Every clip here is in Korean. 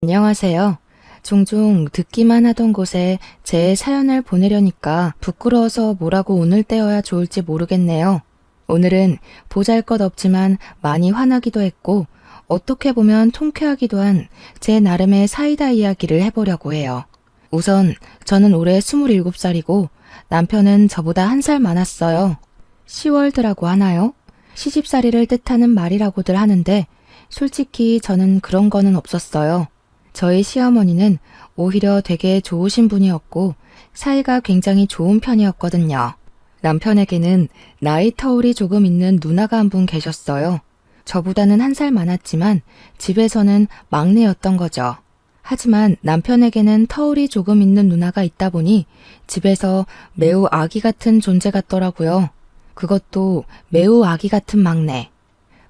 안녕하세요. 종종 듣기만 하던 곳에 제 사연을 보내려니까 부끄러워서 뭐라고 오늘 떼어야 좋을지 모르겠네요. 오늘은 보잘것없지만 많이 화나기도 했고 어떻게 보면 통쾌하기도 한 제 나름의 사이다 이야기를 해보려고 해요. 우선 저는 올해 27살이고 남편은 저보다 한 살 많았어요. 시월드라고 하나요? 시집살이를 뜻하는 말이라고들 하는데 솔직히 저는 그런 거는 없었어요. 저희 시어머니는 오히려 되게 좋으신 분이었고 사이가 굉장히 좋은 편이었거든요. 남편에게는 나이 터울이 조금 있는 누나가 한 분 계셨어요. 저보다는 한 살 많았지만 집에서는 막내였던 거죠. 하지만 남편에게는 터울이 조금 있는 누나가 있다 보니 집에서 매우 아기 같은 존재 같더라고요. 그것도 매우 아기 같은 막내.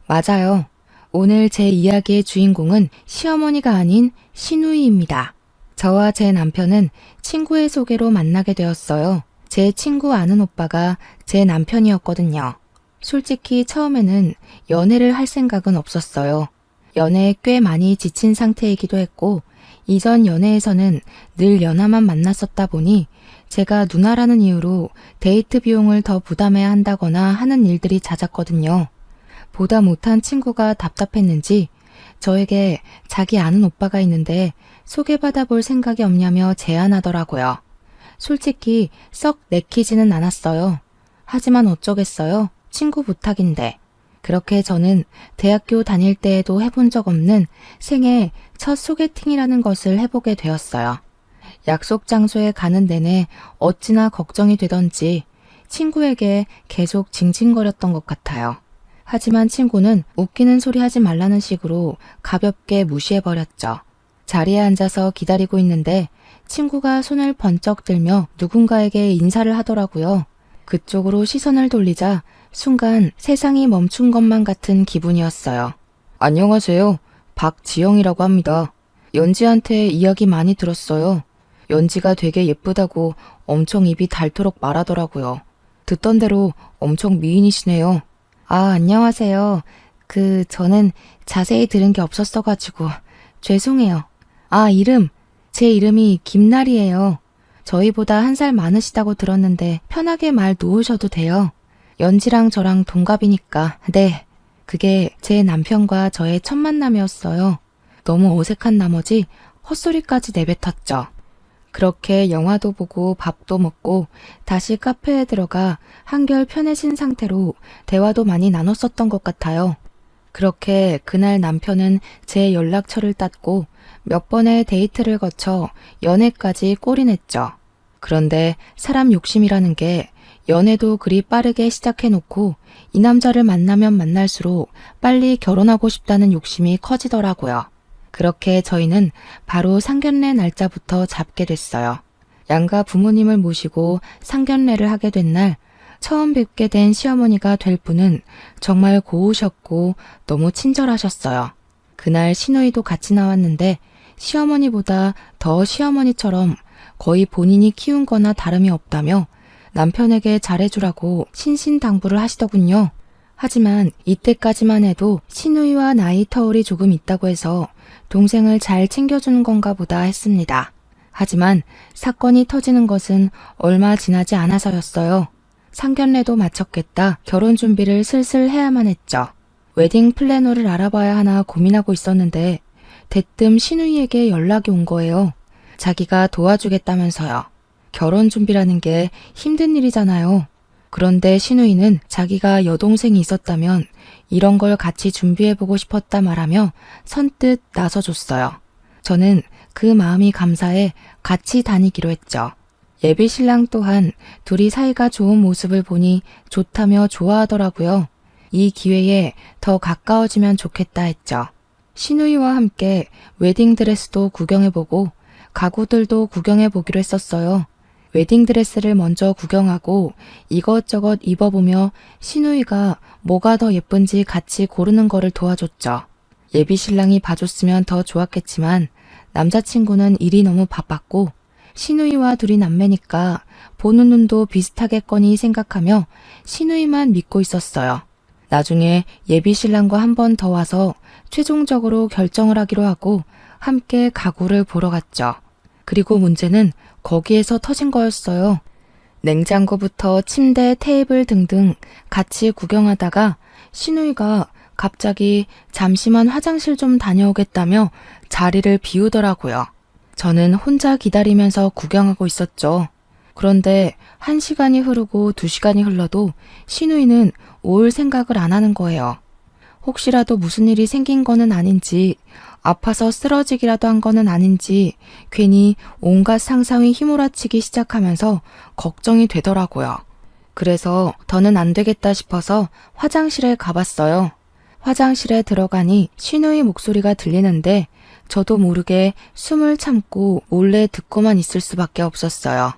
맞아요. 오늘 제 이야기의 주인공은 시어머니가 아닌 시누이입니다. 저와 제 남편은 친구의 소개로 만나게 되었어요. 제 친구 아는 오빠가 제 남편이었거든요. 솔직히 처음에는 연애를 할 생각은 없었어요. 연애에 꽤 많이 지친 상태이기도 했고 이전 연애에서는 늘 연하만 만났었다 보니 제가 누나라는 이유로 데이트 비용을 더 부담해야 한다거나 하는 일들이 잦았거든요. 보다 못한 친구가 답답했는지 저에게 자기 아는 오빠가 있는데 소개받아 볼 생각이 없냐며 제안하더라고요. 솔직히 썩 내키지는 않았어요. 하지만 어쩌겠어요. 친구 부탁인데. 그렇게 저는 대학교 다닐 때에도 해본 적 없는 생애 첫 소개팅이라는 것을 해보게 되었어요. 약속 장소에 가는 내내 어찌나 걱정이 되던지 친구에게 계속 징징거렸던 것 같아요. 하지만 친구는 웃기는 소리 하지 말라는 식으로 가볍게 무시해버렸죠. 자리에 앉아서 기다리고 있는데 친구가 손을 번쩍 들며 누군가에게 인사를 하더라고요. 그쪽으로 시선을 돌리자 순간 세상이 멈춘 것만 같은 기분이었어요. 안녕하세요. 박지영이라고 합니다. 연지한테 이야기 많이 들었어요. 연지가 되게 예쁘다고 엄청 입이 닳도록 말하더라고요. 듣던 대로 엄청 미인이시네요. 아, 안녕하세요. 저는 자세히 들은 게 없었어가지고 죄송해요. 아, 제 이름이 김나리예요. 저희보다 한 살 많으시다고 들었는데 편하게 말 놓으셔도 돼요. 연지랑 저랑 동갑이니까. 네, 그게 제 남편과 저의 첫 만남이었어요. 너무 어색한 나머지 헛소리까지 내뱉었죠. 그렇게 영화도 보고 밥도 먹고 다시 카페에 들어가 한결 편해진 상태로 대화도 많이 나눴었던 것 같아요. 그렇게 그날 남편은 제 연락처를 땄고 몇 번의 데이트를 거쳐 연애까지 골인했죠. 그런데 사람 욕심이라는 게 연애도 그리 빠르게 시작해놓고 이 남자를 만나면 만날수록 빨리 결혼하고 싶다는 욕심이 커지더라고요. 그렇게 저희는 바로 상견례 날짜부터 잡게 됐어요. 양가 부모님을 모시고 상견례를 하게 된 날 처음 뵙게 된 시어머니가 될 분은 정말 고우셨고 너무 친절하셨어요. 그날 시누이도 같이 나왔는데 시어머니보다 더 시어머니처럼 거의 본인이 키운 거나 다름이 없다며 남편에게 잘해주라고 신신당부를 하시더군요. 하지만 이때까지만 해도 시누이와 나이 터울이 조금 있다고 해서 동생을 잘 챙겨주는 건가 보다 했습니다. 하지만 사건이 터지는 것은 얼마 지나지 않아서였어요. 상견례도 마쳤겠다 결혼 준비를 슬슬 해야만 했죠. 웨딩 플래너를 알아봐야 하나 고민하고 있었는데 대뜸 시누이에게 연락이 온 거예요. 자기가 도와주겠다면서요. 결혼 준비라는 게 힘든 일이잖아요. 그런데 시누이는 자기가 여동생이 있었다면 이런 걸 같이 준비해보고 싶었다 말하며 선뜻 나서줬어요. 저는 그 마음이 감사해 같이 다니기로 했죠. 예비 신랑 또한 둘이 사이가 좋은 모습을 보니 좋다며 좋아하더라고요. 이 기회에 더 가까워지면 좋겠다 했죠. 시누이와 함께 웨딩드레스도 구경해보고 가구들도 구경해보기로 했었어요. 웨딩드레스를 먼저 구경하고 이것저것 입어보며 시누이가 뭐가 더 예쁜지 같이 고르는 거를 도와줬죠. 예비 신랑이 봐줬으면 더 좋았겠지만 남자친구는 일이 너무 바빴고 시누이와 둘이 남매니까 보는 눈도 비슷하겠거니 생각하며 시누이만 믿고 있었어요. 나중에 예비 신랑과 한 번 더 와서 최종적으로 결정을 하기로 하고 함께 가구를 보러 갔죠. 그리고 문제는 거기에서 터진 거였어요. 냉장고부터 침대, 테이블 등등 같이 구경하다가 시누이가 갑자기 잠시만 화장실 좀 다녀오겠다며 자리를 비우더라고요. 저는 혼자 기다리면서 구경하고 있었죠. 그런데 1시간이 흐르고 2시간이 흘러도 시누이는 올 생각을 안 하는 거예요. 혹시라도 무슨 일이 생긴 거는 아닌지, 아파서 쓰러지기라도 한 거는 아닌지 괜히 온갖 상상이 휘몰아치기 시작하면서 걱정이 되더라고요. 그래서 더는 안 되겠다 싶어서 화장실에 가봤어요. 화장실에 들어가니 시누이 목소리가 들리는데 저도 모르게 숨을 참고 몰래 듣고만 있을 수밖에 없었어요.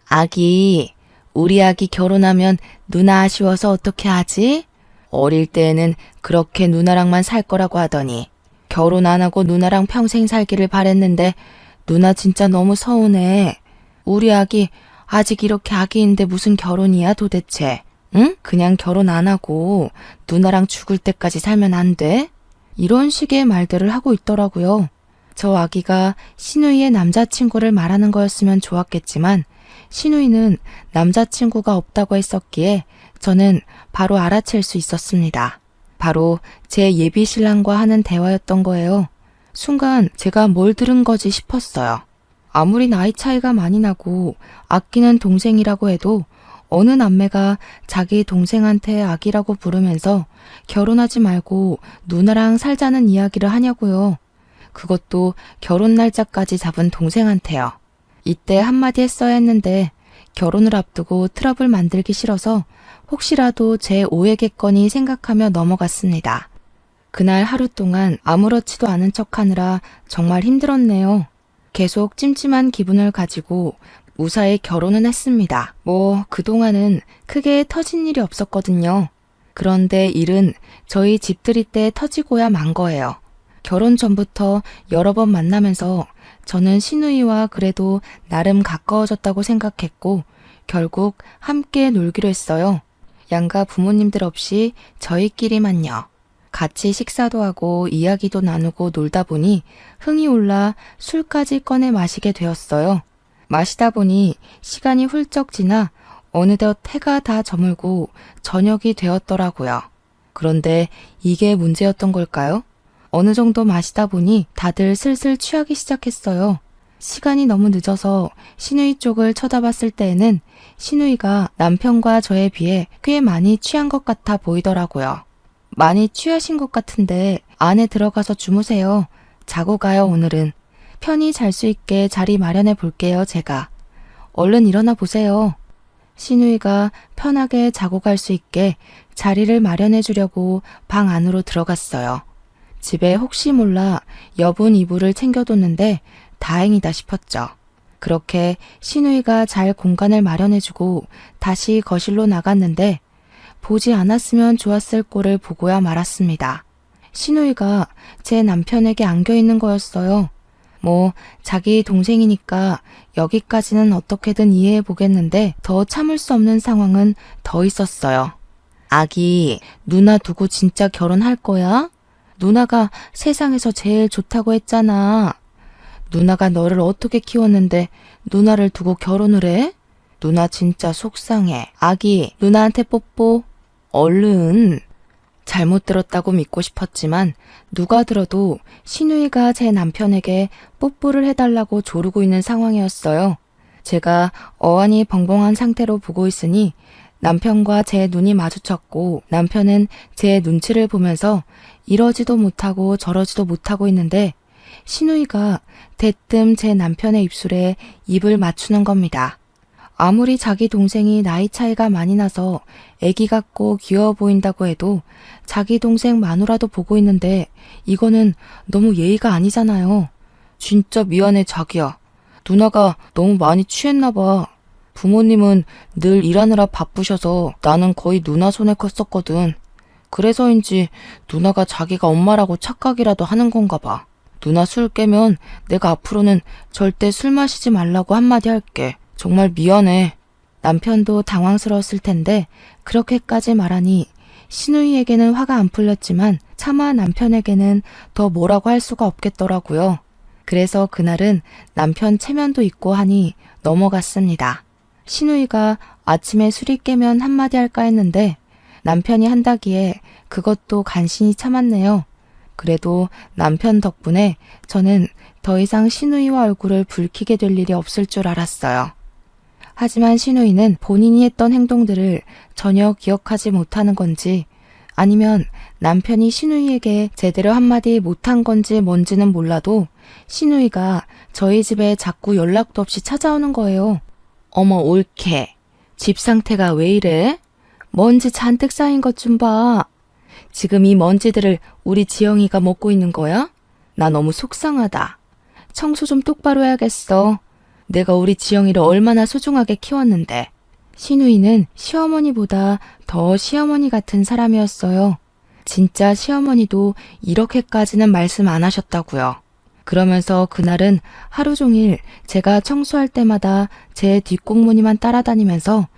아기, 우리 아기 결혼하면 누나 아쉬워서 어떻게 하지? 어릴 때에는 그렇게 누나랑만 살 거라고 하더니 결혼 안 하고 누나랑 평생 살기를 바랬는데 누나 진짜 너무 서운해. 우리 아기 아직 이렇게 아기인데 무슨 결혼이야 도대체? 응? 그냥 결혼 안 하고 누나랑 죽을 때까지 살면 안 돼? 이런 식의 말들을 하고 있더라고요. 저 아기가 시누이의 남자친구를 말하는 거였으면 좋았겠지만 시누이는 남자친구가 없다고 했었기에 저는 바로 알아챌 수 있었습니다. 바로 제 예비 신랑과 하는 대화였던 거예요. 순간 제가 뭘 들은 거지 싶었어요. 아무리 나이 차이가 많이 나고 아끼는 동생이라고 해도 어느 남매가 자기 동생한테 아기라고 부르면서 결혼하지 말고 누나랑 살자는 이야기를 하냐고요. 그것도 결혼 날짜까지 잡은 동생한테요. 이때 한마디 했어야 했는데 결혼을 앞두고 트러블 만들기 싫어서 혹시라도 제 오해겠거니 생각하며 넘어갔습니다. 그날 하루 동안 아무렇지도 않은 척하느라 정말 힘들었네요. 계속 찜찜한 기분을 가지고 무사히 결혼은 했습니다. 그동안은 크게 터진 일이 없었거든요. 그런데 일은 저희 집들이 때 터지고야 만 거예요. 결혼 전부터 여러 번 만나면서 저는 시누이와 그래도 나름 가까워졌다고 생각했고 결국 함께 놀기로 했어요. 양가 부모님들 없이 저희끼리만요. 같이 식사도 하고 이야기도 나누고 놀다 보니 흥이 올라 술까지 꺼내 마시게 되었어요. 마시다 보니 시간이 훌쩍 지나 어느덧 해가 다 저물고 저녁이 되었더라고요. 그런데 이게 문제였던 걸까요? 어느 정도 마시다 보니 다들 슬슬 취하기 시작했어요. 시간이 너무 늦어서 시누이 쪽을 쳐다봤을 때에는 시누이가 남편과 저에 비해 꽤 많이 취한 것 같아 보이더라고요. 많이 취하신 것 같은데 안에 들어가서 주무세요. 자고 가요, 오늘은. 편히 잘 수 있게 자리 마련해 볼게요, 제가. 얼른 일어나 보세요. 시누이가 편하게 자고 갈 수 있게 자리를 마련해 주려고 방 안으로 들어갔어요. 집에 혹시 몰라 여분 이불을 챙겨뒀는데 다행이다 싶었죠. 그렇게 시누이가 잘 공간을 마련해주고 다시 거실로 나갔는데 보지 않았으면 좋았을 꼴을 보고야 말았습니다. 시누이가 제 남편에게 안겨있는 거였어요. 자기 동생이니까 여기까지는 어떻게든 이해해보겠는데 더 참을 수 없는 상황은 더 있었어요. 아기, 누나 두고 진짜 결혼할 거야? 누나가 세상에서 제일 좋다고 했잖아. 누나가 너를 어떻게 키웠는데 누나를 두고 결혼을 해? 누나 진짜 속상해. 아기, 누나한테 뽀뽀. 얼른. 잘못 들었다고 믿고 싶었지만 누가 들어도 시누이가 제 남편에게 뽀뽀를 해달라고 조르고 있는 상황이었어요. 제가 어안이 벙벙한 상태로 보고 있으니 남편과 제 눈이 마주쳤고 남편은 제 눈치를 보면서 이러지도 못하고 저러지도 못하고 있는데 시누이가 대뜸 제 남편의 입술에 입을 맞추는 겁니다. 아무리 자기 동생이 나이 차이가 많이 나서 애기 같고 귀여워 보인다고 해도 자기 동생 마누라도 보고 있는데 이거는 너무 예의가 아니잖아요. 진짜 미안해 자기야. 누나가 너무 많이 취했나 봐. 부모님은 늘 일하느라 바쁘셔서 나는 거의 누나 손에 컸었거든. 그래서인지 누나가 자기가 엄마라고 착각이라도 하는 건가 봐. 누나 술 깨면 내가 앞으로는 절대 술 마시지 말라고 한마디 할게. 정말 미안해. 남편도 당황스러웠을 텐데 그렇게까지 말하니 시누이에게는 화가 안 풀렸지만 차마 남편에게는 더 뭐라고 할 수가 없겠더라고요. 그래서 그날은 남편 체면도 있고 하니 넘어갔습니다. 신우이가 아침에 술이 깨면 한마디 할까 했는데 남편이 한다기에 그것도 간신히 참았네요. 그래도 남편 덕분에 저는 더 이상 신우이와 얼굴을 붉히게 될 일이 없을 줄 알았어요. 하지만 신우이는 본인이 했던 행동들을 전혀 기억하지 못하는 건지 아니면 남편이 신우이에게 제대로 한마디 못한 건지 뭔지는 몰라도 신우이가 저희 집에 자꾸 연락도 없이 찾아오는 거예요. 어머 올케, 집 상태가 왜 이래? 먼지 잔뜩 쌓인 것 좀 봐. 지금 이 먼지들을 우리 지영이가 먹고 있는 거야? 나 너무 속상하다. 청소 좀 똑바로 해야겠어. 내가 우리 지영이를 얼마나 소중하게 키웠는데. 신우이는 시어머니보다 더 시어머니 같은 사람이었어요. 진짜 시어머니도 이렇게까지는 말씀 안 하셨다고요. 그러면서 그날은 하루 종일 제가 청소할 때마다 제 뒷공무니만 따라다니면서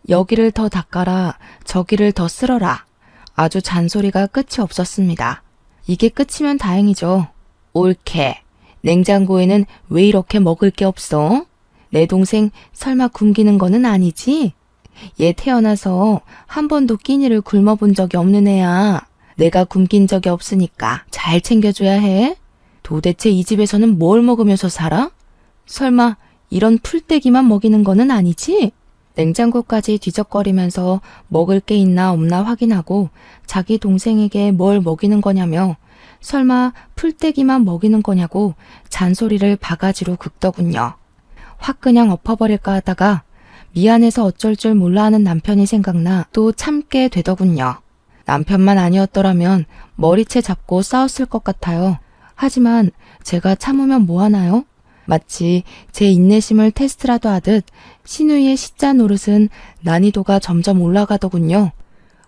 여기를 더 닦아라, 저기를 더 쓸어라. 아주 잔소리가 끝이 없었습니다. 이게 끝이면 다행이죠. 올케, 냉장고에는 왜 이렇게 먹을 게 없어? 내 동생 설마 굶기는 거는 아니지? 얘 태어나서 한 번도 끼니를 굶어본 적이 없는 애야. 내가 굶긴 적이 없으니까 잘 챙겨줘야 해. 도대체 이 집에서는 뭘 먹으면서 살아? 설마 이런 풀떼기만 먹이는 거는 아니지? 냉장고까지 뒤적거리면서 먹을 게 있나 없나 확인하고 자기 동생에게 뭘 먹이는 거냐며 설마 풀떼기만 먹이는 거냐고 잔소리를 바가지로 긁더군요. 확 그냥 엎어버릴까 하다가 미안해서 어쩔 줄 몰라 하는 남편이 생각나 또 참게 되더군요. 남편만 아니었더라면 머리채 잡고 싸웠을 것 같아요. 하지만 제가 참으면 뭐하나요? 마치 제 인내심을 테스트라도 하듯 신우이의 시자 노릇은 난이도가 점점 올라가더군요.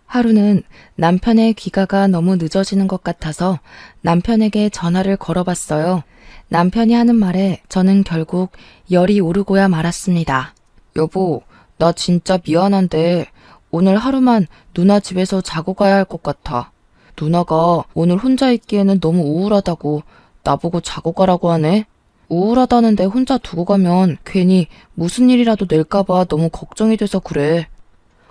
하루는 남편의 귀가가 너무 늦어지는 것 같아서 남편에게 전화를 걸어봤어요. 남편이 하는 말에 저는 결국 열이 오르고야 말았습니다. 여보, 나 진짜 미안한데 오늘 하루만 누나 집에서 자고 가야 할 것 같아. 누나가 오늘 혼자 있기에는 너무 우울하다고 나보고 자고 가라고 하네. 우울하다는데 혼자 두고 가면 괜히 무슨 일이라도 낼까봐 너무 걱정이 돼서 그래.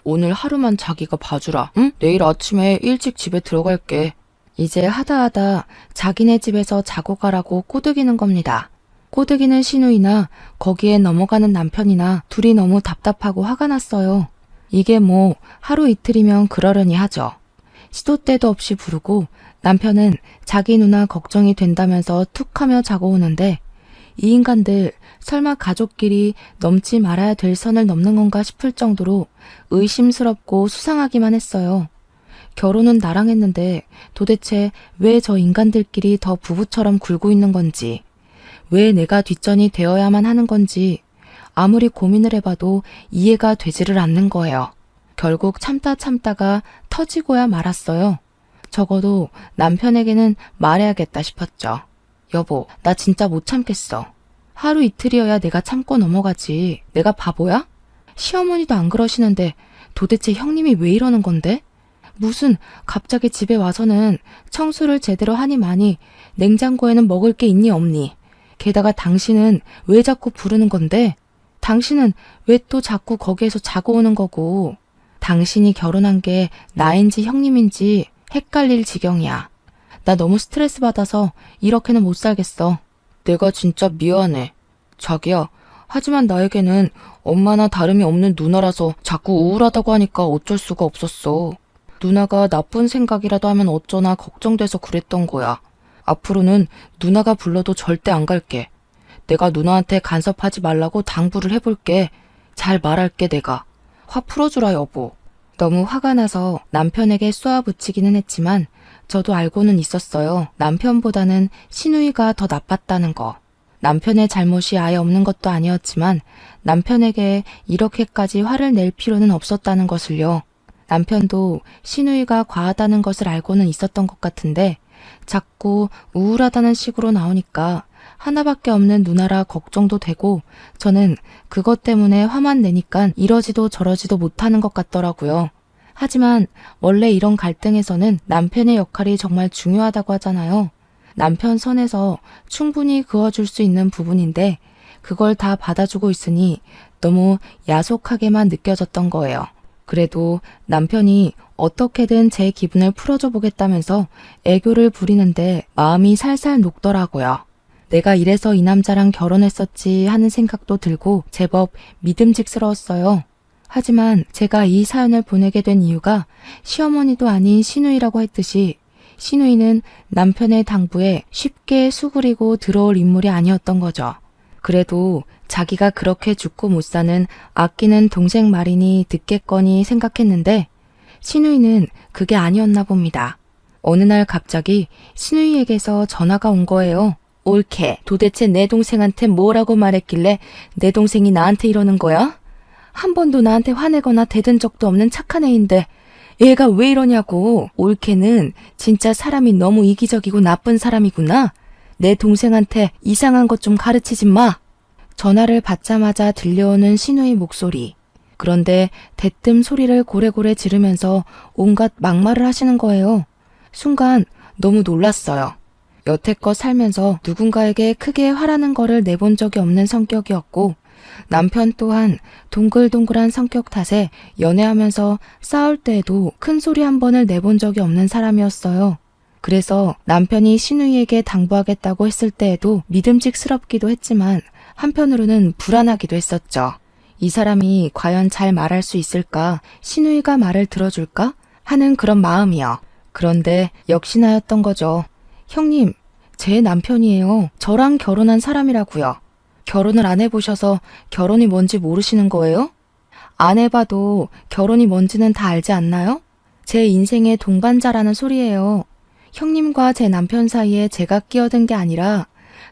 오늘 하루만 자기가 봐주라. 응? 내일 아침에 일찍 집에 들어갈게. 이제 하다하다 자기네 집에서 자고 가라고 꼬드기는 겁니다. 꼬드기는 신우이나 거기에 넘어가는 남편이나 둘이 너무 답답하고 화가 났어요. 이게 뭐 하루 이틀이면 그러려니 하죠. 시도 때도 없이 부르고 남편은 자기 누나 걱정이 된다면서 툭하며 자고 오는데 이 인간들 설마 가족끼리 넘지 말아야 될 선을 넘는 건가 싶을 정도로 의심스럽고 수상하기만 했어요. 결혼은 나랑 했는데 도대체 왜 저 인간들끼리 더 부부처럼 굴고 있는 건지, 왜 내가 뒷전이 되어야만 하는 건지 아무리 고민을 해봐도 이해가 되지를 않는 거예요. 결국 참다가 터지고야 말았어요. 적어도 남편에게는 말해야겠다 싶었죠. 여보, 나 진짜 못 참겠어. 하루 이틀이어야 내가 참고 넘어가지. 내가 바보야? 시어머니도 안 그러시는데 도대체 형님이 왜 이러는 건데? 무슨 갑자기 집에 와서는 청소를 제대로 하니 마니 냉장고에는 먹을 게 있니 없니? 게다가 당신은 왜 자꾸 부르는 건데? 당신은 왜 또 자꾸 거기에서 자고 오는 거고? 당신이 결혼한 게 나인지 형님인지 헷갈릴 지경이야. 나 너무 스트레스 받아서 이렇게는 못 살겠어. 내가 진짜 미안해. 자기야, 하지만 나에게는 엄마나 다름이 없는 누나라서 자꾸 우울하다고 하니까 어쩔 수가 없었어. 누나가 나쁜 생각이라도 하면 어쩌나 걱정돼서 그랬던 거야. 앞으로는 누나가 불러도 절대 안 갈게. 내가 누나한테 간섭하지 말라고 당부를 해볼게. 잘 말할게 내가. 화 풀어주라 여보. 너무 화가 나서 남편에게 쏘아붙이기는 했지만 저도 알고는 있었어요. 남편보다는 신우이가 더 나빴다는 거. 남편의 잘못이 아예 없는 것도 아니었지만 남편에게 이렇게까지 화를 낼 필요는 없었다는 것을요. 남편도 신우이가 과하다는 것을 알고는 있었던 것 같은데 자꾸 우울하다는 식으로 나오니까 하나밖에 없는 누나라 걱정도 되고 저는 그것 때문에 화만 내니까 이러지도 저러지도 못하는 것 같더라고요. 하지만 원래 이런 갈등에서는 남편의 역할이 정말 중요하다고 하잖아요. 남편 선에서 충분히 그어줄 수 있는 부분인데 그걸 다 받아주고 있으니 너무 야속하게만 느껴졌던 거예요. 그래도 남편이 어떻게든 제 기분을 풀어줘 보겠다면서 애교를 부리는데 마음이 살살 녹더라고요. 내가 이래서 이 남자랑 결혼했었지 하는 생각도 들고 제법 믿음직스러웠어요. 하지만 제가 이 사연을 보내게 된 이유가 시어머니도 아닌 시누이라고 했듯이 시누이는 남편의 당부에 쉽게 수그리고 들어올 인물이 아니었던 거죠. 그래도 자기가 그렇게 죽고 못 사는 아끼는 동생 말이니 듣겠거니 생각했는데 시누이는 그게 아니었나 봅니다. 어느 날 갑자기 시누이에게서 전화가 온 거예요. 옳게 도대체 내 동생한테 뭐라고 말했길래 내 동생이 나한테 이러는 거야? 한 번도 나한테 화내거나 대든 적도 없는 착한 애인데 얘가 왜 이러냐고. 옳게는 진짜 사람이 너무 이기적이고 나쁜 사람이구나. 내 동생한테 이상한 것 좀 가르치지 마. 전화를 받자마자 들려오는 시누이 목소리. 그런데 대뜸 소리를 고래고래 지르면서 온갖 막말을 하시는 거예요. 순간 너무 놀랐어요. 여태껏 살면서 누군가에게 크게 화라는 거를 내본 적이 없는 성격이었고 남편 또한 동글동글한 성격 탓에 연애하면서 싸울 때에도 큰 소리 한 번을 내본 적이 없는 사람이었어요. 그래서 남편이 시누이에게 당부하겠다고 했을 때에도 믿음직스럽기도 했지만 한편으로는 불안하기도 했었죠. 이 사람이 과연 잘 말할 수 있을까? 시누이가 말을 들어줄까? 하는 그런 마음이요. 그런데 역시나였던 거죠. 형님, 제 남편이에요. 저랑 결혼한 사람이라고요. 결혼을 안 해보셔서 결혼이 뭔지 모르시는 거예요? 안 해봐도 결혼이 뭔지는 다 알지 않나요? 제 인생의 동반자라는 소리예요. 형님과 제 남편 사이에 제가 끼어든 게 아니라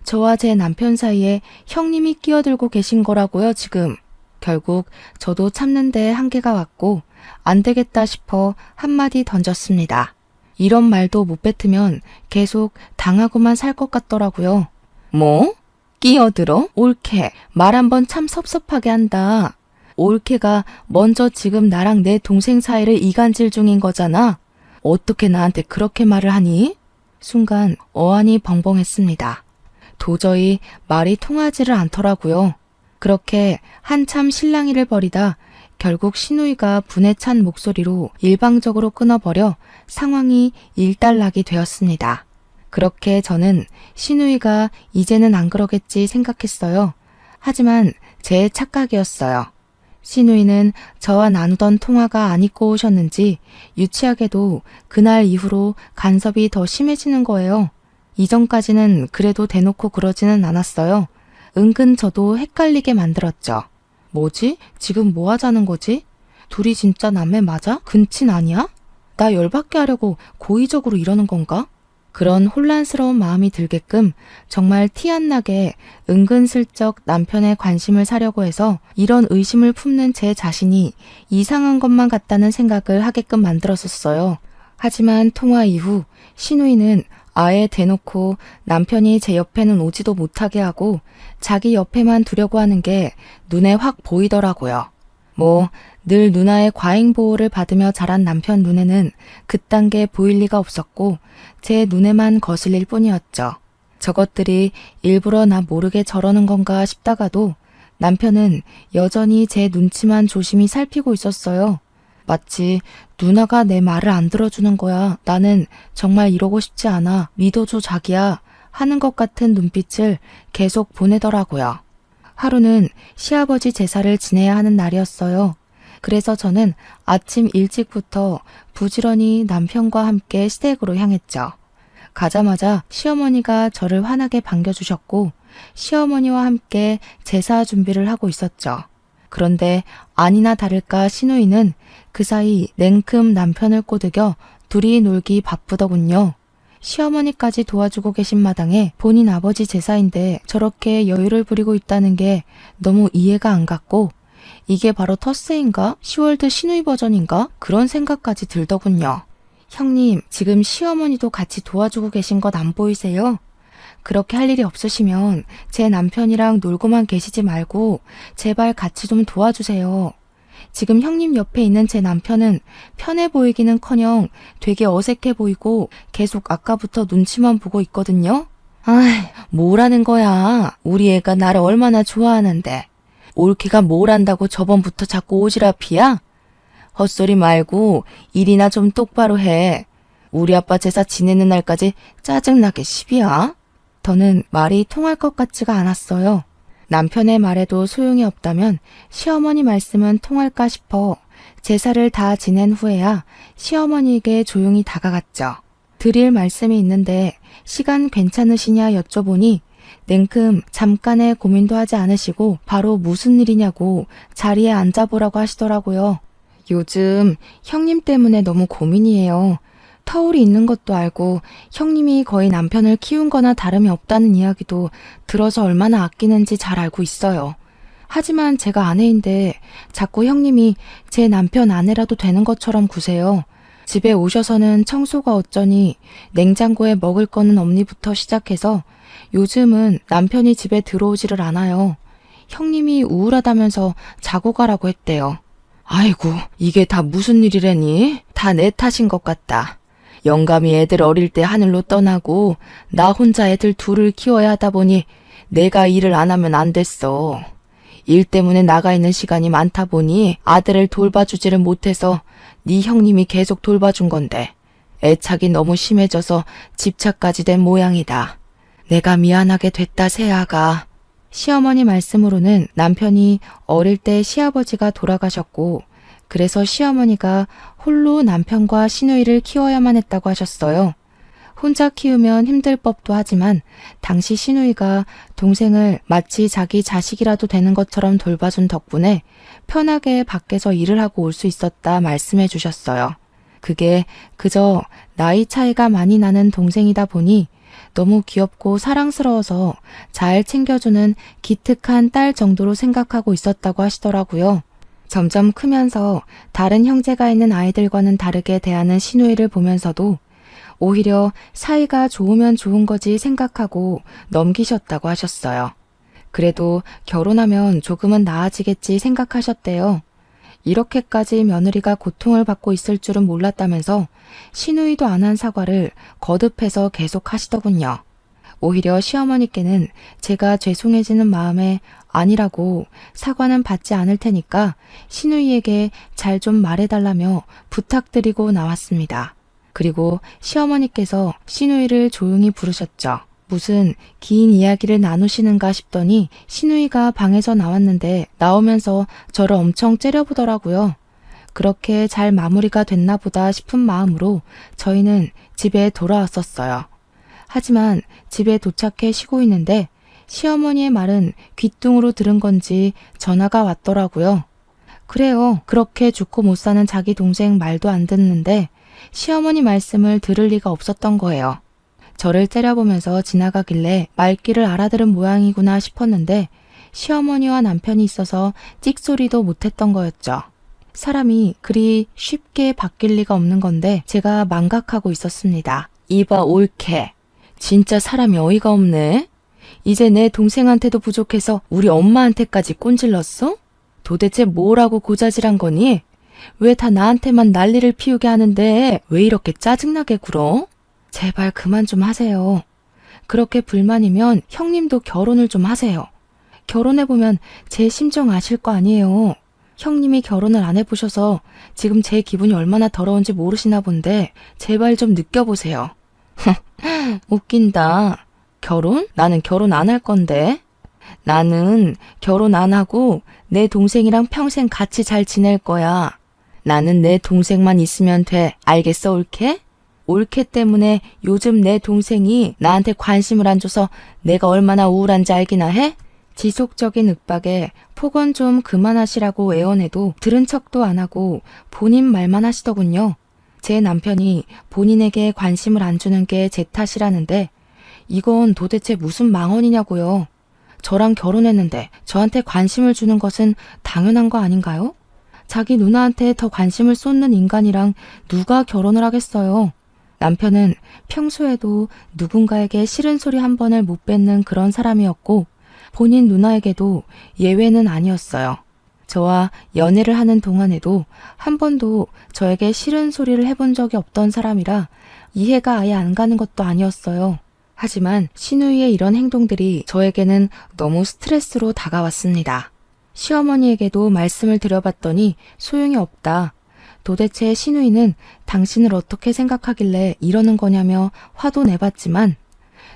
저와 제 남편 사이에 형님이 끼어들고 계신 거라고요, 지금. 결국 저도 참는데 한계가 왔고 안 되겠다 싶어 한마디 던졌습니다. 이런 말도 못 뱉으면 계속 당하고만 살 것 같더라고요. 뭐? 끼어들어? 옳게. 말 한번 참 섭섭하게 한다. 옳게가 먼저 지금 나랑 내 동생 사이를 이간질 중인 거잖아. 어떻게 나한테 그렇게 말을 하니? 순간 어안이 벙벙했습니다. 도저히 말이 통하지를 않더라고요. 그렇게 한참 실랑이를 벌이다 결국 시누이가 분에 찬 목소리로 일방적으로 끊어버려 상황이 일단락이 되었습니다. 그렇게 저는 시누이가 이제는 안 그러겠지 생각했어요. 하지만 제 착각이었어요. 시누이는 저와 나누던 통화가 안 잊고 오셨는지 유치하게도 그날 이후로 간섭이 더 심해지는 거예요. 이전까지는 그래도 대놓고 그러지는 않았어요. 은근 저도 헷갈리게 만들었죠. 뭐지? 지금 뭐 하자는 거지? 둘이 진짜 남매 맞아? 근친 아니야? 나 열받게 하려고 고의적으로 이러는 건가? 그런 혼란스러운 마음이 들게끔 정말 티 안 나게 은근슬쩍 남편의 관심을 사려고 해서 이런 의심을 품는 제 자신이 이상한 것만 같다는 생각을 하게끔 만들었었어요. 하지만 통화 이후 시누이는 아예 대놓고 남편이 제 옆에는 오지도 못하게 하고 자기 옆에만 두려고 하는 게 눈에 확 보이더라고요. 늘 누나의 과잉 보호를 받으며 자란 남편 눈에는 그딴 게 보일 리가 없었고 제 눈에만 거슬릴 뿐이었죠. 저것들이 일부러 나 모르게 저러는 건가 싶다가도 남편은 여전히 제 눈치만 조심히 살피고 있었어요. 마치 누나가 내 말을 안 들어주는 거야. 나는 정말 이러고 싶지 않아. 믿어줘 자기야. 하는 것 같은 눈빛을 계속 보내더라고요. 하루는 시아버지 제사를 지내야 하는 날이었어요. 그래서 저는 아침 일찍부터 부지런히 남편과 함께 시댁으로 향했죠. 가자마자 시어머니가 저를 환하게 반겨주셨고 시어머니와 함께 제사 준비를 하고 있었죠. 그런데 아니나 다를까 시누이는 그 사이 냉큼 남편을 꼬드겨 둘이 놀기 바쁘더군요. 시어머니까지 도와주고 계신 마당에 본인 아버지 제사인데 저렇게 여유를 부리고 있다는 게 너무 이해가 안 갔고 이게 바로 터스인가? 시월드 시누이 버전인가? 그런 생각까지 들더군요. 형님, 지금 시어머니도 같이 도와주고 계신 것 안 보이세요? 그렇게 할 일이 없으시면 제 남편이랑 놀고만 계시지 말고 제발 같이 좀 도와주세요. 지금 형님 옆에 있는 제 남편은 편해 보이기는커녕 되게 어색해 보이고 계속 아까부터 눈치만 보고 있거든요. 아이, 뭐라는 거야. 우리 애가 나를 얼마나 좋아하는데. 올케가 뭘 안다고 저번부터 자꾸 오지랖이야? 헛소리 말고 일이나 좀 똑바로 해. 우리 아빠 제사 지내는 날까지 짜증나게 시비야. 더는 말이 통할 것 같지가 않았어요. 남편의 말에도 소용이 없다면 시어머니 말씀은 통할까 싶어 제사를 다 지낸 후에야 시어머니에게 조용히 다가갔죠. 드릴 말씀이 있는데 시간 괜찮으시냐 여쭤보니 냉큼 잠깐의 고민도 하지 않으시고 바로 무슨 일이냐고 자리에 앉아보라고 하시더라고요. 요즘 형님 때문에 너무 고민이에요. 터울이 있는 것도 알고 형님이 거의 남편을 키운 거나 다름이 없다는 이야기도 들어서 얼마나 아끼는지 잘 알고 있어요. 하지만 제가 아내인데 자꾸 형님이 제 남편 아내라도 되는 것처럼 구세요. 집에 오셔서는 청소가 어쩌니 냉장고에 먹을 거는 없니부터 시작해서 요즘은 남편이 집에 들어오지를 않아요. 형님이 우울하다면서 자고 가라고 했대요. 아이고, 이게 다 무슨 일이래니? 다 내 탓인 것 같다. 영감이 애들 어릴 때 하늘로 떠나고 나 혼자 애들 둘을 키워야 하다 보니 내가 일을 안 하면 안 됐어. 일 때문에 나가 있는 시간이 많다 보니 아들을 돌봐주지를 못해서 네 형님이 계속 돌봐준 건데 애착이 너무 심해져서 집착까지 된 모양이다. 내가 미안하게 됐다 새아가. 시어머니 말씀으로는 남편이 어릴 때 시아버지가 돌아가셨고 그래서 시어머니가 홀로 남편과 시누이를 키워야만 했다고 하셨어요. 혼자 키우면 힘들 법도 하지만 당시 시누이가 동생을 마치 자기 자식이라도 되는 것처럼 돌봐준 덕분에 편하게 밖에서 일을 하고 올 수 있었다 말씀해 주셨어요. 그게 그저 나이 차이가 많이 나는 동생이다 보니 너무 귀엽고 사랑스러워서 잘 챙겨주는 기특한 딸 정도로 생각하고 있었다고 하시더라고요. 점점 크면서 다른 형제가 있는 아이들과는 다르게 대하는 시누이를 보면서도 오히려 사이가 좋으면 좋은 거지 생각하고 넘기셨다고 하셨어요. 그래도 결혼하면 조금은 나아지겠지 생각하셨대요. 이렇게까지 며느리가 고통을 받고 있을 줄은 몰랐다면서 시누이도 안 한 사과를 거듭해서 계속 하시더군요. 오히려 시어머니께는 제가 죄송해지는 마음에 아니라고 사과는 받지 않을 테니까 시누이에게 잘 좀 말해달라며 부탁드리고 나왔습니다. 그리고 시어머니께서 시누이를 조용히 부르셨죠. 무슨 긴 이야기를 나누시는가 싶더니 시누이가 방에서 나왔는데 나오면서 저를 엄청 째려보더라고요. 그렇게 잘 마무리가 됐나 보다 싶은 마음으로 저희는 집에 돌아왔었어요. 하지만 집에 도착해 쉬고 있는데 시어머니의 말은 귓등으로 들은 건지 전화가 왔더라고요. 그래요. 그렇게 죽고 못 사는 자기 동생 말도 안 듣는데 시어머니 말씀을 들을 리가 없었던 거예요. 저를 째려보면서 지나가길래 말귀를 알아들은 모양이구나 싶었는데 시어머니와 남편이 있어서 찍소리도 못했던 거였죠. 사람이 그리 쉽게 바뀔 리가 없는 건데 제가 망각하고 있었습니다. 이봐 올케. 진짜 사람이 어이가 없네. 이제 내 동생한테도 부족해서 우리 엄마한테까지 꼰질렀어? 도대체 뭐라고 고자질한 거니? 왜 다 나한테만 난리를 피우게 하는데 왜 이렇게 짜증나게 굴어? 제발 그만 좀 하세요. 그렇게 불만이면 형님도 결혼을 좀 하세요. 결혼해보면 제 심정 아실 거 아니에요. 형님이 결혼을 안 해보셔서 지금 제 기분이 얼마나 더러운지 모르시나 본데 제발 좀 느껴보세요. 웃긴다. 결혼? 나는 결혼 안 할 건데. 나는 결혼 안 하고 내 동생이랑 평생 같이 잘 지낼 거야. 나는 내 동생만 있으면 돼. 알겠어, 올케? 올케 때문에 요즘 내 동생이 나한테 관심을 안 줘서 내가 얼마나 우울한지 알기나 해? 지속적인 윽박에 폭언 좀 그만하시라고 애원해도 들은 척도 안 하고 본인 말만 하시더군요. 제 남편이 본인에게 관심을 안 주는 게 제 탓이라는데 이건 도대체 무슨 망언이냐고요. 저랑 결혼했는데 저한테 관심을 주는 것은 당연한 거 아닌가요? 자기 누나한테 더 관심을 쏟는 인간이랑 누가 결혼을 하겠어요. 남편은 평소에도 누군가에게 싫은 소리 한 번을 못 뱉는 그런 사람이었고 본인 누나에게도 예외는 아니었어요. 저와 연애를 하는 동안에도 한 번도 저에게 싫은 소리를 해본 적이 없던 사람이라 이해가 아예 안 가는 것도 아니었어요. 하지만 신우이의 이런 행동들이 저에게는 너무 스트레스로 다가왔습니다. 시어머니에게도 말씀을 드려봤더니 소용이 없다. 도대체 신우이는 당신을 어떻게 생각하길래 이러는 거냐며 화도 내봤지만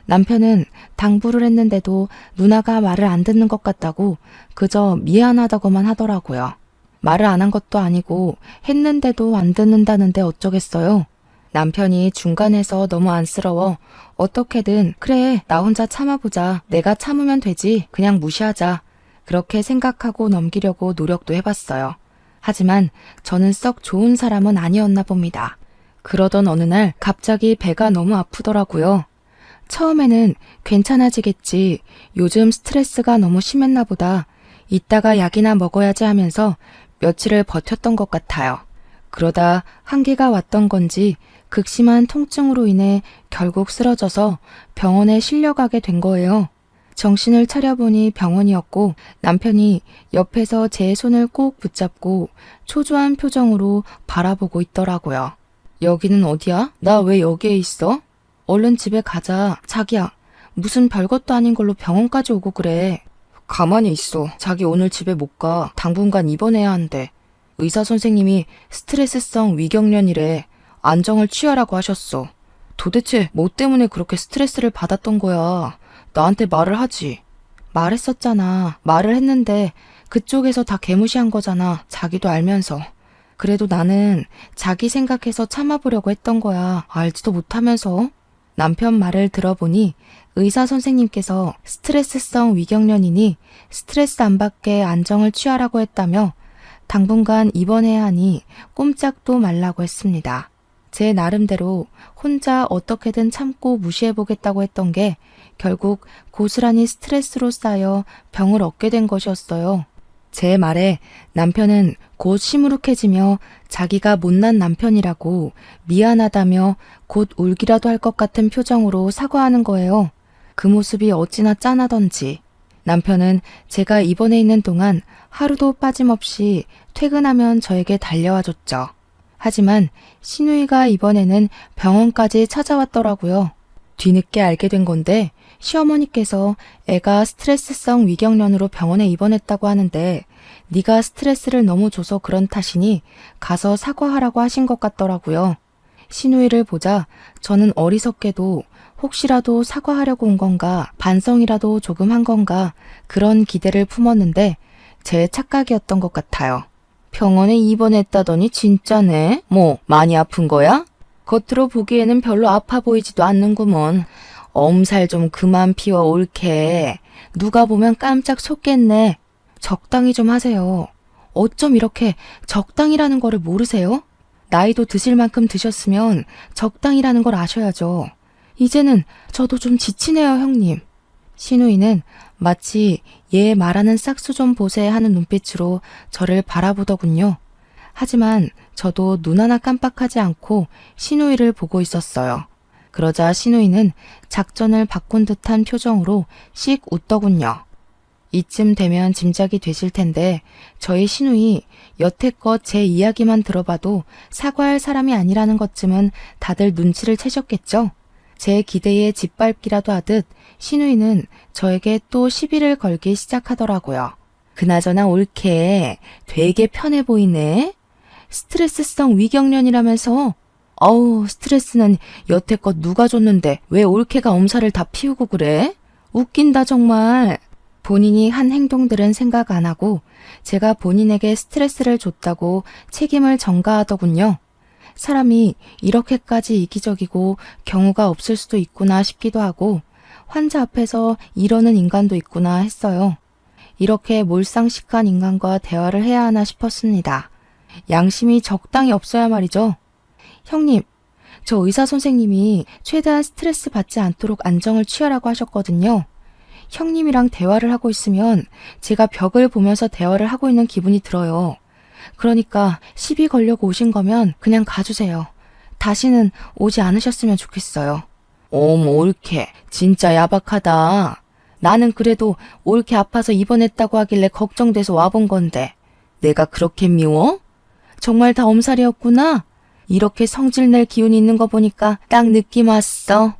남편은 당부를 했는데도 누나가 말을 안 듣는 것 같다고 그저 미안하다고만 하더라고요. 말을 안 한 것도 아니고 했는데도 안 듣는다는데 어쩌겠어요. 남편이 중간에서 너무 안쓰러워 어떻게든 그래 나 혼자 참아보자. 내가 참으면 되지. 그냥 무시하자. 그렇게 생각하고 넘기려고 노력도 해봤어요. 하지만 저는 썩 좋은 사람은 아니었나 봅니다. 그러던 어느 날 갑자기 배가 너무 아프더라고요. 처음에는 괜찮아지겠지. 요즘 스트레스가 너무 심했나 보다. 이따가 약이나 먹어야지 하면서 며칠을 버텼던 것 같아요. 그러다 한계가 왔던 건지 극심한 통증으로 인해 결국 쓰러져서 병원에 실려가게 된 거예요. 정신을 차려보니 병원이었고 남편이 옆에서 제 손을 꼭 붙잡고 초조한 표정으로 바라보고 있더라고요. 여기는 어디야? 나 왜 여기에 있어? 얼른 집에 가자. 자기야, 무슨 별것도 아닌 걸로 병원까지 오고 그래. 가만히 있어. 자기 오늘 집에 못 가. 당분간 입원해야 한대. 의사 선생님이 스트레스성 위경련이래. 안정을 취하라고 하셨어. 도대체 뭐 때문에 그렇게 스트레스를 받았던 거야? 나한테 말을 하지. 말했었잖아. 말을 했는데 그쪽에서 다 개무시한 거잖아. 자기도 알면서. 그래도 나는 자기 생각해서 참아보려고 했던 거야. 알지도 못하면서. 남편 말을 들어보니 의사 선생님께서 스트레스성 위경련이니 스트레스 안 받게 안정을 취하라고 했다며 당분간 입원해야 하니 꼼짝도 말라고 했습니다. 제 나름대로 혼자 어떻게든 참고 무시해보겠다고 했던 게 결국 고스란히 스트레스로 쌓여 병을 얻게 된 것이었어요. 제 말에 남편은 곧 시무룩해지며 자기가 못난 남편이라고 미안하다며 곧 울기라도 할 것 같은 표정으로 사과하는 거예요. 그 모습이 어찌나 짠하던지. 남편은 제가 입원해 있는 동안 하루도 빠짐없이 퇴근하면 저에게 달려와 줬죠. 하지만 신우이가 이번에는 병원까지 찾아왔더라고요. 뒤늦게 알게 된 건데 시어머니께서 애가 스트레스성 위경련으로 병원에 입원했다고 하는데 네가 스트레스를 너무 줘서 그런 탓이니 가서 사과하라고 하신 것 같더라고요. 신우이를 보자 저는 어리석게도 혹시라도 사과하려고 온 건가 반성이라도 조금 한 건가 그런 기대를 품었는데 제 착각이었던 것 같아요. 병원에 입원했다더니 진짜네? 뭐 많이 아픈 거야? 겉으로 보기에는 별로 아파 보이지도 않는구먼. 엄살 좀 그만 피워 옳게. 누가 보면 깜짝 속겠네. 적당히 좀 하세요. 어쩜 이렇게 적당이라는 거를 모르세요? 나이도 드실 만큼 드셨으면 적당이라는 걸 아셔야죠. 이제는 저도 좀 지치네요, 형님. 신우이는 마치 얘 말하는 싹수 좀 보세 하는 눈빛으로 저를 바라보더군요. 하지만 저도 눈 하나 깜빡하지 않고 신우이를 보고 있었어요. 그러자 신우이는 작전을 바꾼 듯한 표정으로 씩 웃더군요. 이쯤 되면 짐작이 되실 텐데 저희 신우이 여태껏 제 이야기만 들어봐도 사과할 사람이 아니라는 것쯤은 다들 눈치를 채셨겠죠? 제 기대에 짓밟기라도 하듯 신우이는 저에게 또 시비를 걸기 시작하더라고요. 그나저나 옳게 되게 편해 보이네. 스트레스성 위경련이라면서. 어우, 스트레스는 여태껏 누가 줬는데 왜 옳게가 엄살을 다 피우고 그래? 웃긴다 정말. 본인이 한 행동들은 생각 안 하고 제가 본인에게 스트레스를 줬다고 책임을 전가하더군요. 사람이 이렇게까지 이기적이고 경우가 없을 수도 있구나 싶기도 하고 환자 앞에서 이러는 인간도 있구나 했어요. 이렇게 몰상식한 인간과 대화를 해야 하나 싶었습니다. 양심이 적당히 없어야 말이죠. 형님, 저 의사 선생님이 최대한 스트레스 받지 않도록 안정을 취하라고 하셨거든요. 형님이랑 대화를 하고 있으면 제가 벽을 보면서 대화를 하고 있는 기분이 들어요. 그러니까 시비 걸려고 오신 거면 그냥 가주세요. 다시는 오지 않으셨으면 좋겠어요. 어머, 옳게. 진짜 야박하다. 나는 그래도 옳게 아파서 입원했다고 하길래 걱정돼서 와본 건데. 내가 그렇게 미워? 정말 다 엄살이었구나. 이렇게 성질 낼 기운이 있는 거 보니까 딱 느낌 왔어.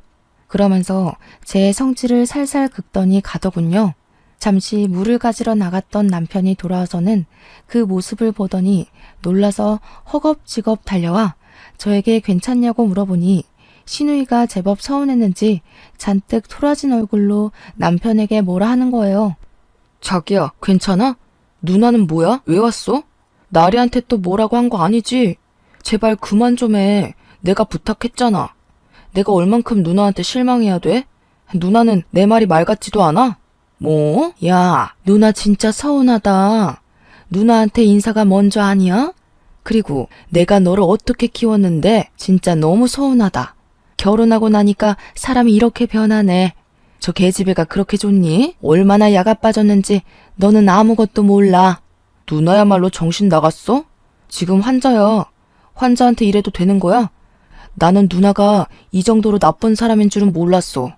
그러면서 제 성질을 살살 긁더니 가더군요. 잠시 물을 가지러 나갔던 남편이 돌아와서는 그 모습을 보더니 놀라서 허겁지겁 달려와 저에게 괜찮냐고 물어보니 시누이가 제법 서운했는지 잔뜩 토라진 얼굴로 남편에게 뭐라 하는 거예요. 자기야, 괜찮아? 누나는 뭐야? 왜 왔어? 나리한테 또 뭐라고 한 거 아니지? 제발 그만 좀 해. 내가 부탁했잖아. 내가 얼만큼 누나한테 실망해야 돼? 누나는 내 말이 말 같지도 않아? 뭐? 야, 누나 진짜 서운하다. 누나한테 인사가 먼저 아니야? 그리고 내가 너를 어떻게 키웠는데 진짜 너무 서운하다. 결혼하고 나니까 사람이 이렇게 변하네. 저 계집애가 그렇게 좋니? 얼마나 야가 빠졌는지 너는 아무것도 몰라. 누나야말로 정신 나갔어? 지금 환자야. 환자한테 이래도 되는 거야? 나는 누나가 이 정도로 나쁜 사람인 줄은 몰랐어.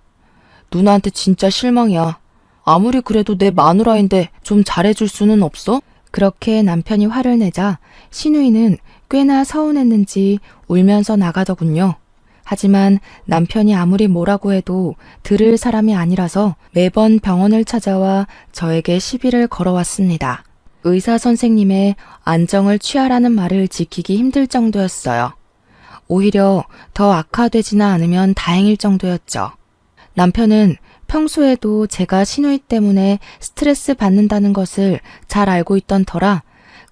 누나한테 진짜 실망이야. 아무리 그래도 내 마누라인데 좀 잘해줄 수는 없어? 그렇게 남편이 화를 내자 시누이는 꽤나 서운했는지 울면서 나가더군요. 하지만 남편이 아무리 뭐라고 해도 들을 사람이 아니라서 매번 병원을 찾아와 저에게 시비를 걸어왔습니다. 의사 선생님의 안정을 취하라는 말을 지키기 힘들 정도였어요. 오히려 더 악화되지는 않으면 다행일 정도였죠. 남편은 평소에도 제가 시누이 때문에 스트레스 받는다는 것을 잘 알고 있던 터라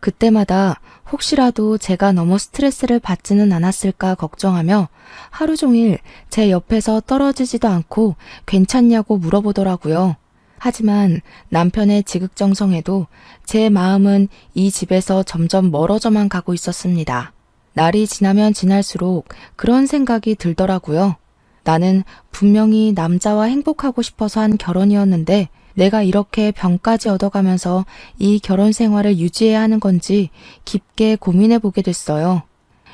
그때마다 혹시라도 제가 너무 스트레스를 받지는 않았을까 걱정하며 하루 종일 제 옆에서 떨어지지도 않고 괜찮냐고 물어보더라고요. 하지만 남편의 지극정성에도 제 마음은 이 집에서 점점 멀어져만 가고 있었습니다. 날이 지나면 지날수록 그런 생각이 들더라고요. 나는 분명히 남자와 행복하고 싶어서 한 결혼이었는데 내가 이렇게 병까지 얻어가면서 이 결혼 생활을 유지해야 하는 건지 깊게 고민해 보게 됐어요.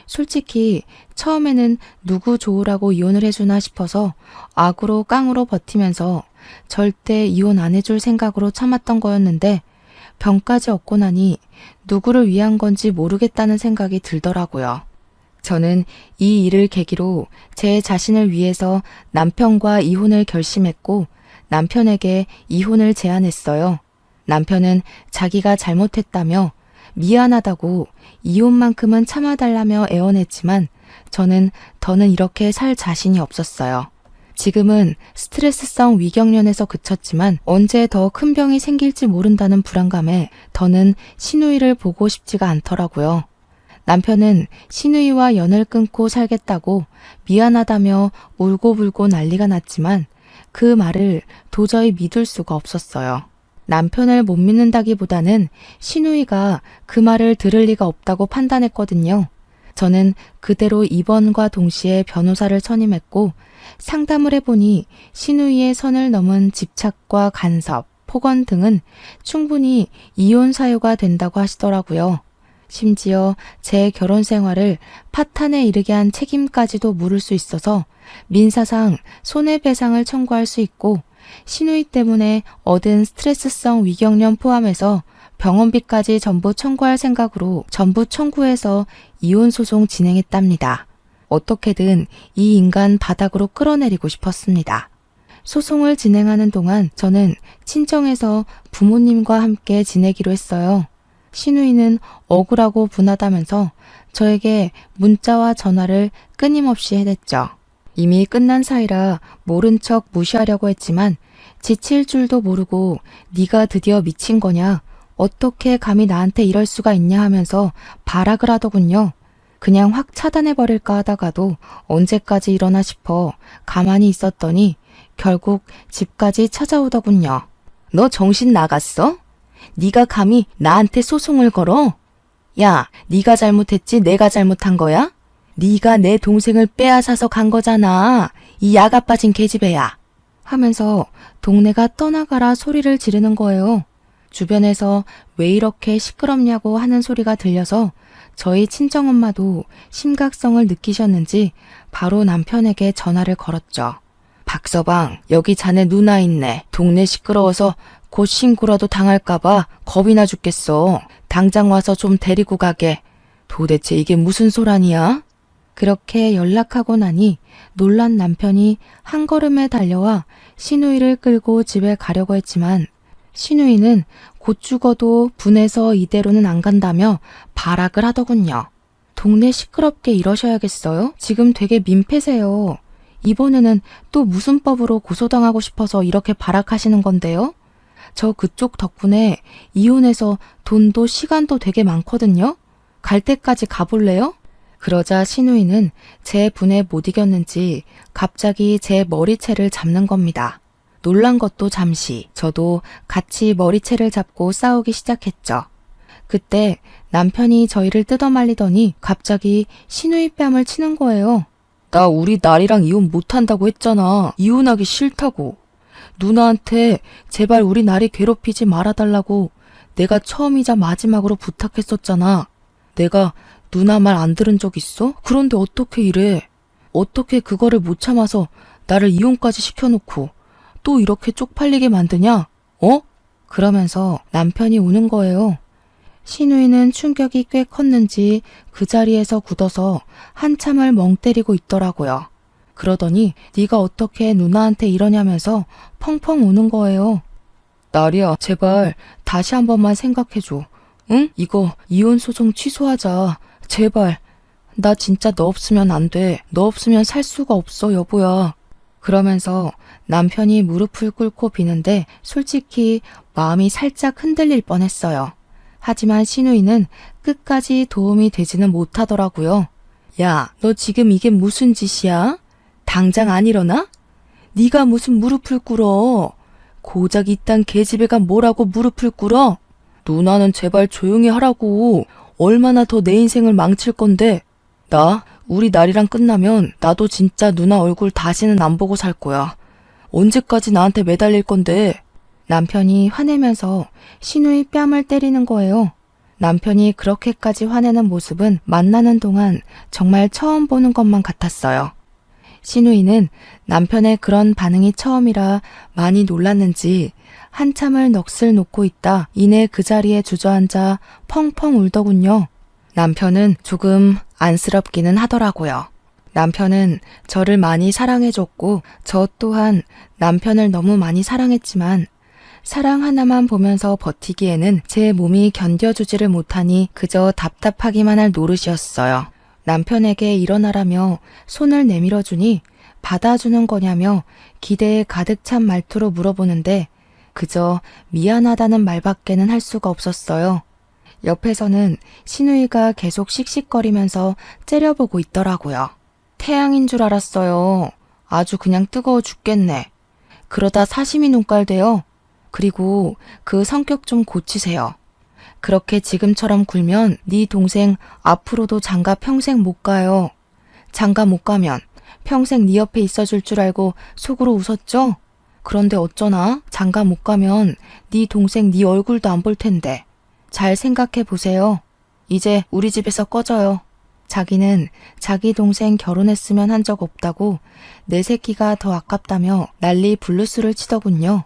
솔직히 처음에는 누구 좋으라고 이혼을 해주나 싶어서 악으로 깡으로 버티면서 절대 이혼 안 해줄 생각으로 참았던 거였는데 병까지 얻고 나니 누구를 위한 건지 모르겠다는 생각이 들더라고요. 저는 이 일을 계기로 제 자신을 위해서 남편과 이혼을 결심했고 남편에게 이혼을 제안했어요. 남편은 자기가 잘못했다며 미안하다고 이혼만큼은 참아달라며 애원했지만 저는 더는 이렇게 살 자신이 없었어요. 지금은 스트레스성 위경련에서 그쳤지만 언제 더 큰 병이 생길지 모른다는 불안감에 더는 시누이를 보고 싶지가 않더라고요. 남편은 시누이와 연을 끊고 살겠다고 미안하다며 울고불고 난리가 났지만 그 말을 도저히 믿을 수가 없었어요. 남편을 못 믿는다기보다는 시누이가 그 말을 들을 리가 없다고 판단했거든요. 저는 그대로 입원과 동시에 변호사를 선임했고 상담을 해보니 시누이의 선을 넘은 집착과 간섭, 폭언 등은 충분히 이혼 사유가 된다고 하시더라고요. 심지어 제 결혼 생활을 파탄에 이르게 한 책임까지도 물을 수 있어서 민사상 손해배상을 청구할 수 있고 시누이 때문에 얻은 스트레스성 위경련 포함해서 병원비까지 전부 청구할 생각으로 전부 청구해서 이혼 소송 진행했답니다. 어떻게든 이 인간 바닥으로 끌어내리고 싶었습니다. 소송을 진행하는 동안 저는 친정에서 부모님과 함께 지내기로 했어요. 시누이는 억울하고 분하다면서 저에게 문자와 전화를 끊임없이 해댔죠. 이미 끝난 사이라 모른 척 무시하려고 했지만 지칠 줄도 모르고 네가 드디어 미친 거냐? 어떻게 감히 나한테 이럴 수가 있냐 하면서 발악을 하더군요. 그냥 확 차단해버릴까 하다가도 언제까지 이러나 싶어 가만히 있었더니 결국 집까지 찾아오더군요. 너 정신 나갔어? 네가 감히 나한테 소송을 걸어? 야, 네가 잘못했지 내가 잘못한 거야? 네가 내 동생을 빼앗아서 간 거잖아. 이 야가 빠진 계집애야. 하면서 동네가 떠나가라 소리를 지르는 거예요. 주변에서 왜 이렇게 시끄럽냐고 하는 소리가 들려서 저희 친정엄마도 심각성을 느끼셨는지 바로 남편에게 전화를 걸었죠. 박서방, 여기 자네 누나 있네. 동네 시끄러워서 곧 신고라도 당할까봐 겁이 나 죽겠어. 당장 와서 좀 데리고 가게. 도대체 이게 무슨 소란이야? 그렇게 연락하고 나니 놀란 남편이 한 걸음에 달려와 신우이를 끌고 집에 가려고 했지만 신우이는 곧 죽어도 분해서 이대로는 안 간다며 발악을 하더군요. 동네 시끄럽게 이러셔야겠어요? 지금 되게 민폐세요. 이번에는 또 무슨 법으로 고소당하고 싶어서 이렇게 발악하시는 건데요? 저 그쪽 덕분에 이혼해서 돈도 시간도 되게 많거든요? 갈 때까지 가볼래요? 그러자 신우이는 제 분에 못 이겼는지 갑자기 제 머리채를 잡는 겁니다. 놀란 것도 잠시 저도 같이 머리채를 잡고 싸우기 시작했죠. 그때 남편이 저희를 뜯어말리더니 갑자기 신우이 뺨을 치는 거예요. 나 우리 나리랑 이혼 못한다고 했잖아. 이혼하기 싫다고. 누나한테 제발 우리 나리 괴롭히지 말아달라고 내가 처음이자 마지막으로 부탁했었잖아. 내가 누나 말 안 들은 적 있어? 그런데 어떻게 이래? 어떻게 그거를 못 참아서 나를 이혼까지 시켜놓고 또 이렇게 쪽팔리게 만드냐? 어? 그러면서 남편이 우는 거예요. 신우이는 충격이 꽤 컸는지 그 자리에서 굳어서 한참을 멍 때리고 있더라고요. 그러더니 네가 어떻게 누나한테 이러냐면서 펑펑 우는 거예요. 나리야, 제발 다시 한 번만 생각해줘. 응? 이거 이혼 소송 취소하자. 제발. 나 진짜 너 없으면 안 돼. 너 없으면 살 수가 없어, 여보야. 그러면서 남편이 무릎을 꿇고 비는데 솔직히 마음이 살짝 흔들릴 뻔했어요. 하지만 신우이는 끝까지 도움이 되지는 못하더라고요. 야, 너 지금 이게 무슨 짓이야? 당장 안 일어나? 네가 무슨 무릎을 꿇어? 고작 이딴 계집애가 뭐라고 무릎을 꿇어? 누나는 제발 조용히 하라고. 얼마나 더 내 인생을 망칠 건데. 나 우리 날이랑 끝나면 나도 진짜 누나 얼굴 다시는 안 보고 살 거야. 언제까지 나한테 매달릴 건데. 남편이 화내면서 신우이 뺨을 때리는 거예요. 남편이 그렇게까지 화내는 모습은 만나는 동안 정말 처음 보는 것만 같았어요. 신우이는 남편의 그런 반응이 처음이라 많이 놀랐는지 한참을 넋을 놓고 있다 이내 그 자리에 주저앉아 펑펑 울더군요. 남편은 조금 안쓰럽기는 하더라고요. 남편은 저를 많이 사랑해줬고 저 또한 남편을 너무 많이 사랑했지만 사랑 하나만 보면서 버티기에는 제 몸이 견뎌주지를 못하니 그저 답답하기만 할 노릇이었어요. 남편에게 일어나라며 손을 내밀어주니 받아주는 거냐며 기대에 가득 찬 말투로 물어보는데 그저 미안하다는 말밖에는 할 수가 없었어요. 옆에서는 신우이가 계속 씩씩거리면서 째려보고 있더라고요. 태양인 줄 알았어요. 아주 그냥 뜨거워 죽겠네. 그러다 사시미 눈깔 돼요. 그리고 그 성격 좀 고치세요. 그렇게 지금처럼 굴면 네 동생 앞으로도 장가 평생 못 가요. 장가 못 가면 평생 네 옆에 있어줄 줄 알고 속으로 웃었죠? 그런데 어쩌나 장가 못 가면 네 동생 네 얼굴도 안 볼 텐데. 잘 생각해 보세요. 이제 우리 집에서 꺼져요. 자기는 자기 동생 결혼했으면 한 적 없다고 내 새끼가 더 아깝다며 난리 블루스를 치더군요.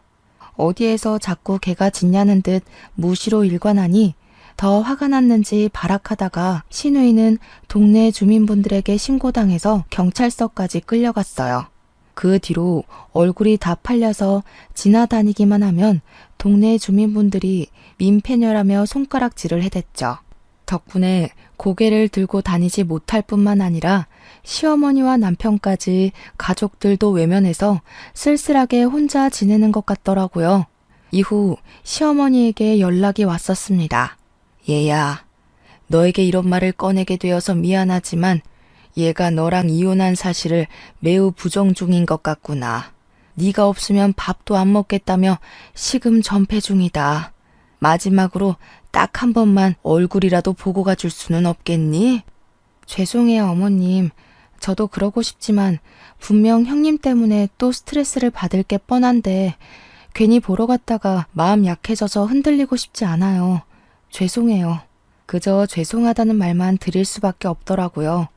어디에서 자꾸 개가 짖냐는 듯 무시로 일관하니 더 화가 났는지 발악하다가 신우이는 동네 주민분들에게 신고당해서 경찰서까지 끌려갔어요. 그 뒤로 얼굴이 다 팔려서 지나다니기만 하면 동네 주민분들이 민폐녀라며 손가락질을 해댔죠. 덕분에 고개를 들고 다니지 못할 뿐만 아니라 시어머니와 남편까지 가족들도 외면해서 쓸쓸하게 혼자 지내는 것 같더라고요. 이후 시어머니에게 연락이 왔었습니다. 얘야, 너에게 이런 말을 꺼내게 되어서 미안하지만 얘가 너랑 이혼한 사실을 매우 부정 중인 것 같구나. 네가 없으면 밥도 안 먹겠다며 식음 전폐 중이다. 마지막으로 딱 한 번만 얼굴이라도 보고 가줄 수는 없겠니? 죄송해요, 어머님. 저도 그러고 싶지만 분명 형님 때문에 또 스트레스를 받을 게 뻔한데 괜히 보러 갔다가 마음 약해져서 흔들리고 싶지 않아요. 죄송해요. 그저 죄송하다는 말만 드릴 수밖에 없더라고요.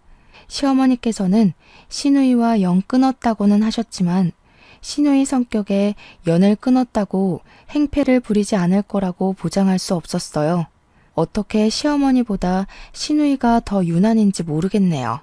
시어머니께서는 신우이와 영 끊었다고는 하셨지만 신우이 성격에 연을 끊었다고 행패를 부리지 않을 거라고 보장할 수 없었어요. 어떻게 시어머니보다 신우이가 더 유난인지 모르겠네요.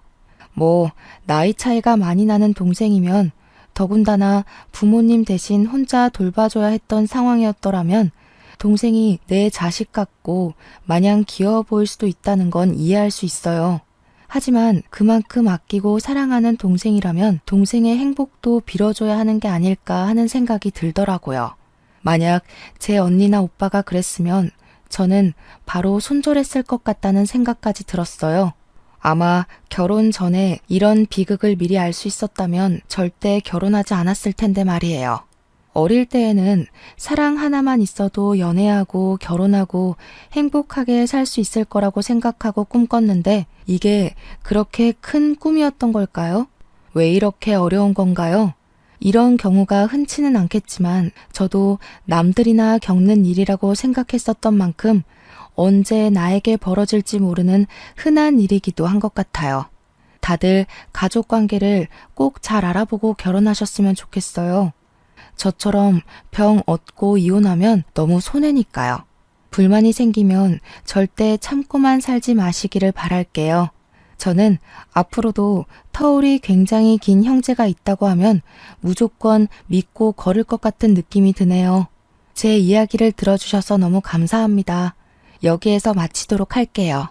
뭐 나이 차이가 많이 나는 동생이면 더군다나 부모님 대신 혼자 돌봐줘야 했던 상황이었더라면 동생이 내 자식 같고 마냥 귀여워 보일 수도 있다는 건 이해할 수 있어요. 하지만 그만큼 아끼고 사랑하는 동생이라면 동생의 행복도 빌어줘야 하는 게 아닐까 하는 생각이 들더라고요. 만약 제 언니나 오빠가 그랬으면 저는 바로 손절했을 것 같다는 생각까지 들었어요. 아마 결혼 전에 이런 비극을 미리 알 수 있었다면 절대 결혼하지 않았을 텐데 말이에요. 어릴 때에는 사랑 하나만 있어도 연애하고 결혼하고 행복하게 살 수 있을 거라고 생각하고 꿈꿨는데 이게 그렇게 큰 꿈이었던 걸까요? 왜 이렇게 어려운 건가요? 이런 경우가 흔치는 않겠지만 저도 남들이나 겪는 일이라고 생각했었던 만큼 언제 나에게 벌어질지 모르는 흔한 일이기도 한 것 같아요. 다들 가족 관계를 꼭 잘 알아보고 결혼하셨으면 좋겠어요. 저처럼 병 얻고 이혼하면 너무 손해니까요. 불만이 생기면 절대 참고만 살지 마시기를 바랄게요. 저는 앞으로도 터울이 굉장히 긴 형제가 있다고 하면 무조건 믿고 걸을 것 같은 느낌이 드네요. 제 이야기를 들어주셔서 너무 감사합니다. 여기에서 마치도록 할게요.